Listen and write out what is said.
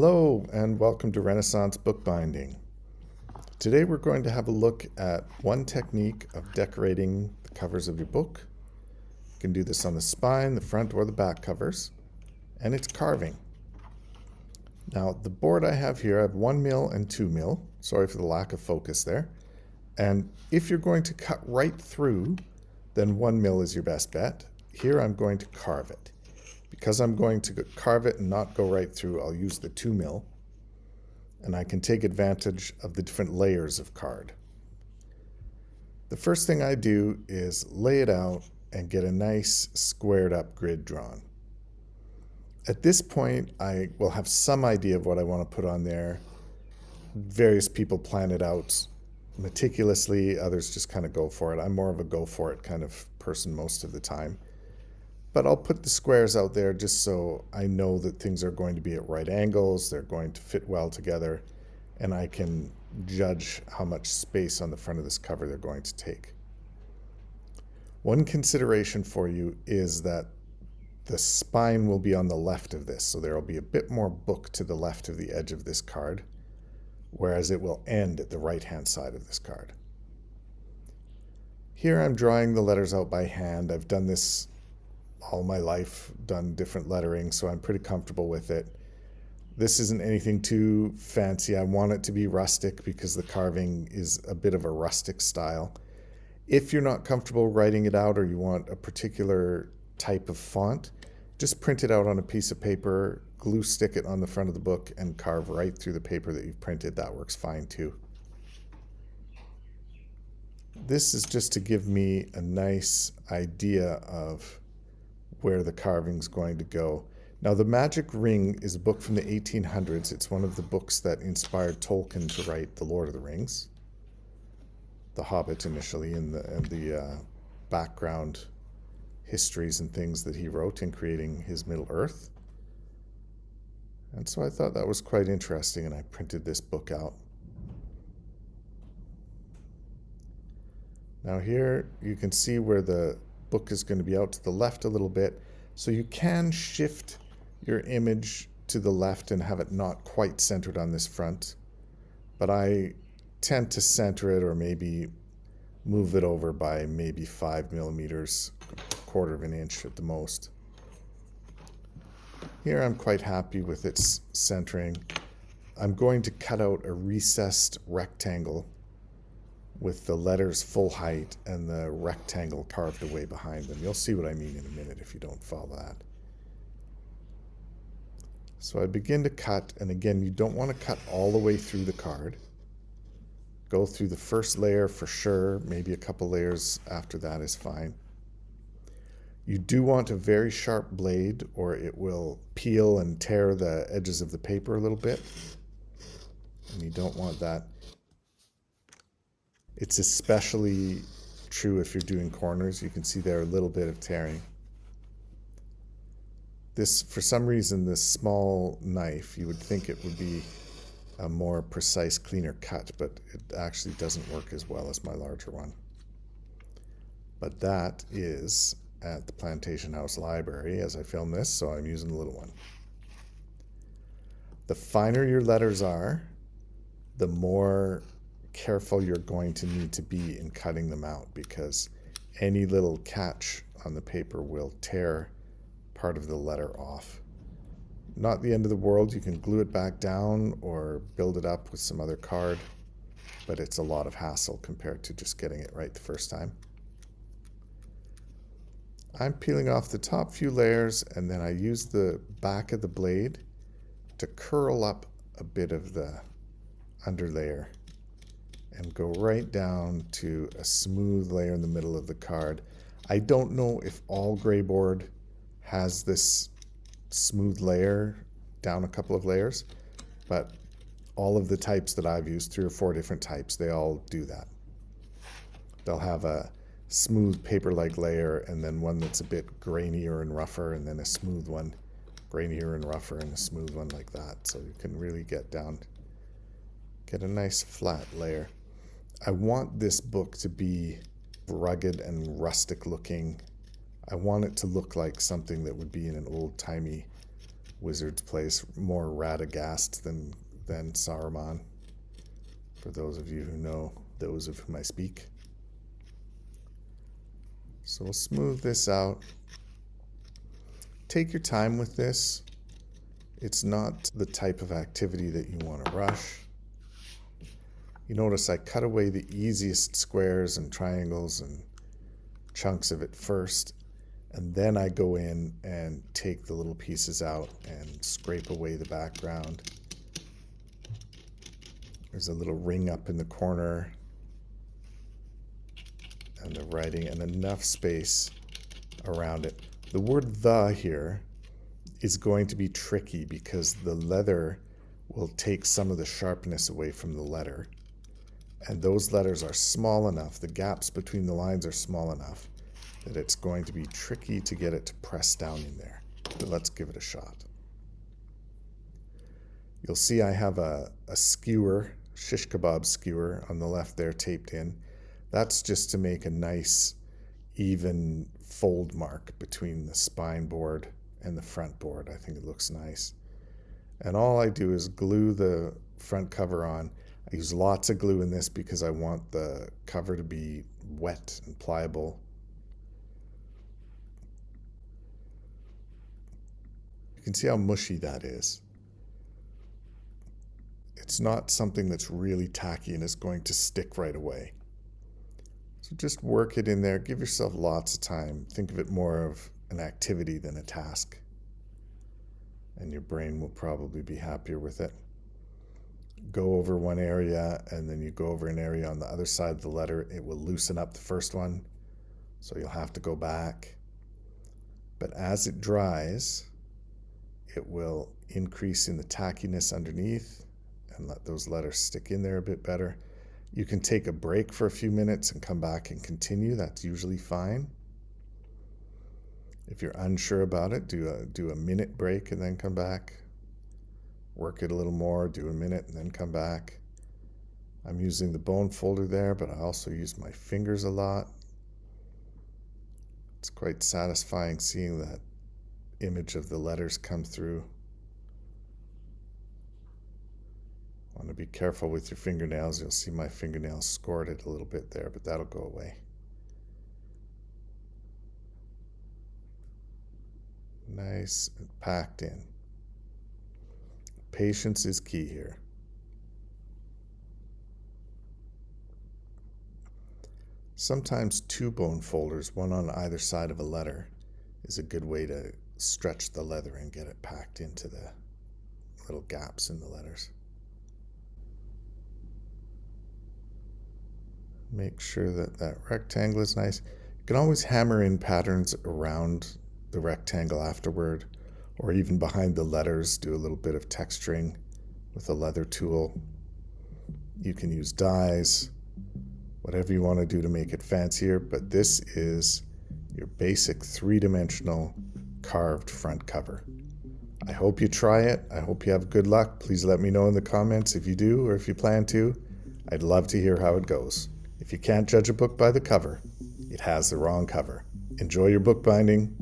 Hello and welcome to Renaissance Bookbinding. Today we're going to have a look at one technique of decorating the covers of your book. You can do this on the spine, the front, or the back covers, and it's carving. Now the board I have here, I have 1mm and 2mm. Sorry for the lack of focus there. And if you're going to cut right through, then 1mm is your best bet. Here I'm going to carve it. Because I'm going to carve it and not go right through, I'll use the 2mm, and I can take advantage of the different layers of card. The first thing I do is lay it out and get a nice squared up grid drawn. At this point, I will have some idea of what I want to put on there. Various people plan it out meticulously, others just kind of go for it. I'm more of a go for it kind of person most of the time. But I'll put the squares out there just so I know that things are going to be at right angles, they're going to fit well together, and I can judge how much space on the front of this cover they're going to take. One consideration for you is that the spine will be on the left of this, so there will be a bit more book to the left of the edge of this card, whereas it will end at the right-hand side of this card. Here I'm drawing the letters out by hand. I've done this all my life, done different lettering, so I'm pretty comfortable with it. This isn't anything too fancy. I want it to be rustic because the carving is a bit of a rustic style. If you're not comfortable writing it out or you want a particular type of font, just print it out on a piece of paper, glue stick it on the front of the book, and carve right through the paper that you've printed. That works fine too. This is just to give me a nice idea of where the carving's going to go. Now, The Magic Ring is a book from the 1800s. It's one of the books that inspired Tolkien to write The Lord of the Rings, The Hobbit initially, and the background histories and things that he wrote in creating his Middle-earth. And so I thought that was quite interesting, and I printed this book out. Now here you can see where the book is going to be out to the left a little bit, so you can shift your image to the left and have it not quite centered on this front, but I tend to center it or maybe move it over by maybe 5mm, a quarter of an inch at the most. Here I'm quite happy with its centering. I'm going to cut out a recessed rectangle with the letters full height and the rectangle carved away behind them. You'll see what I mean in a minute if you don't follow that. So I begin to cut, and again, you don't want to cut all the way through the card. Go through the first layer for sure, maybe a couple layers after that is fine. You do want a very sharp blade or it will peel and tear the edges of the paper a little bit, and you don't want that. It's especially true if you're doing corners. You can see there a little bit of tearing. This, for some reason, this small knife, you would think it would be a more precise, cleaner cut, but it actually doesn't work as well as my larger one. But that is at the Plantation House Library as I film this, so I'm using the little one. The finer your letters are, the more careful you're going to need to be in cutting them out, because any little catch on the paper will tear part of the letter off. Not the end of the world. You can glue it back down or build it up with some other card, but it's a lot of hassle compared to just getting it right the first time. I'm peeling off the top few layers, and then I use the back of the blade to curl up a bit of the underlayer and go right down to a smooth layer in the middle of the card. I don't know if all greyboard has this smooth layer down a couple of layers, but all of the types that I've used, 3 or 4 different types, they all do that. They'll have a smooth paper-like layer and then one that's a bit grainier and rougher, and then a smooth one, grainier and rougher, and a smooth one like that. So you can really get a nice flat layer. I want this book to be rugged and rustic looking. I want it to look like something that would be in an old-timey wizard's place, more Radagast than Saruman, for those of you who know those of whom I speak. So we'll smooth this out. Take your time with this. It's not the type of activity that you want to rush. You notice I cut away the easiest squares and triangles and chunks of it first, and then I go in and take the little pieces out and scrape away the background. There's a little ring up in the corner and the writing and enough space around it. The word "the" here is going to be tricky because the leather will take some of the sharpness away from the letter. And those letters are small enough, the gaps between the lines are small enough that it's going to be tricky to get it to press down in there. But let's give it a shot. You'll see I have a skewer, shish kebab skewer on the left there taped in. That's just to make a nice even fold mark between the spine board and the front board. I think it looks nice. And all I do is glue the front cover on. I use lots of glue in this because I want the cover to be wet and pliable. You can see how mushy that is. It's not something that's really tacky and is going to stick right away. So just work it in there. Give yourself lots of time. Think of it more of an activity than a task. And your brain will probably be happier with it. Go over one area and then you go over an area on the other side of the letter. It will loosen up the first one, so you'll have to go back. But as it dries, it will increase in the tackiness underneath and let those letters stick in there a bit better. You can take a break for a few minutes and come back and continue. That's usually fine. If you're unsure about it, do a minute break and then come back. Work it a little more, do a minute and then come back. I'm using the bone folder there, but I also use my fingers a lot. It's quite satisfying seeing that image of the letters come through. Want to be careful with your fingernails. You'll see my fingernails scored it a little bit there, but that'll go away. Nice and packed in. Patience is key here. Sometimes two bone folders, one on either side of a letter, is a good way to stretch the leather and get it packed into the little gaps in the letters. Make sure that rectangle is nice. You can always hammer in patterns around the rectangle afterward, or even behind the letters, do a little bit of texturing with a leather tool. You can use dyes, whatever you want to do to make it fancier, but this is your basic three-dimensional carved front cover. I hope you try it. I hope you have good luck. Please let me know in the comments if you do or if you plan to. I'd love to hear how it goes. If you can't judge a book by the cover, it has the wrong cover. Enjoy your bookbinding.